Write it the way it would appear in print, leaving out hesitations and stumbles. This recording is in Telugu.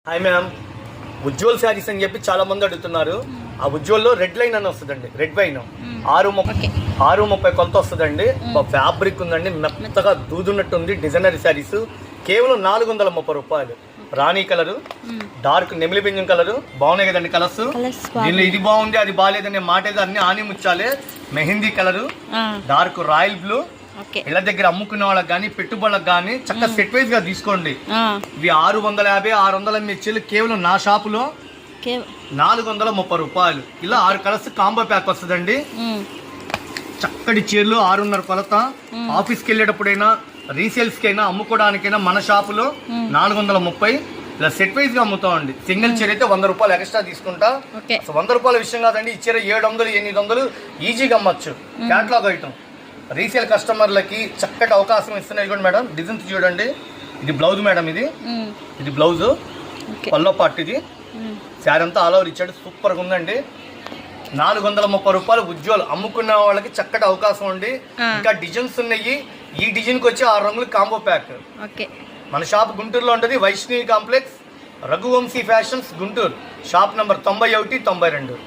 హాయ్ మ్యామ్, ఉజ్వల్ శారీస్ అని చెప్పి చాలా మంది అడుగుతున్నారు. ఆ ఉజ్వల్లో రెడ్ లైన్ అని వస్తుందండి, రెడ్ వైన్ 6:30 కొలత వస్తుందండి. ఫ్యాబ్రిక్ ఉందండి, మెత్తగా దూదున్నట్టుంది. డిజైనర్ శారీస్ కేవలం 430 రూపాయలు. రాణి కలరు, డార్క్ నెమిలి పింఛం కలరు బాగున్నాయి కదండి. కలర్స్ దీనిలో ఇది బాగుంది అది బాగాలేదనే మాట ఏదో అన్ని ఆని ముచ్చాలే. Mehndi colour, dark royal blue. ఇళ్ళ దగ్గర అమ్ముకునే వాళ్ళకి కానీ పెట్టుబడులకు కానీ చక్కగా సెట్ వైజ్ గా తీసుకోండి. ఇవి 650 600 మిర్చీలు కేవలం నా షాపులో 430 రూపాయలు. ఇలా 6 కలర్స్ కాంబో ప్యాక్ వస్తుందండి. చక్కటి చీరలు 6:30 కొలత. ఆఫీస్కి వెళ్ళేటప్పుడైనా రీసేల్స్ కైనా అమ్ముకోవడానికైనా మన షాపులో 430. ఇలా సెట్ వైజ్ గా అమ్ముతామండి. సింగిల్ చీర అయితే 100 రూపాయలు ఎక్స్ట్రా తీసుకుంటా. 100 రూపాయల విషయం కాదండి. ఈ చీర 700 800 ఈజీగా అమ్మచ్చు. క్యాట్లాగ్ ఐటమ్ రీసేల్ కస్టమర్లకి చక్కటి అవకాశం ఇస్తున్నాయి. కూడా మేడం డిజైన్స్ చూడండి. ఇది బ్లౌజ్ మేడం, ఇది బ్లౌజ్ పల్లో పార్ట్. ఇది శారీ అంతా ఆల్ ఓవర్ ఇచ్చాడు. సూపర్గా ఉందండి. 430 రూపాయలు. ఉజ్వల్ అమ్ముకున్న వాళ్ళకి చక్కటి అవకాశం ఉంది. ఇంకా డిజైన్స్ ఉన్నాయి. ఈ డిజైన్కి వచ్చి 6 రంగులు కాంబో ప్యాక్. మన షాప్ గుంటూరులో ఉంటుంది. Vaishnavi complex, Raghuvamshi fashions, Guntur. Shop number 91 92.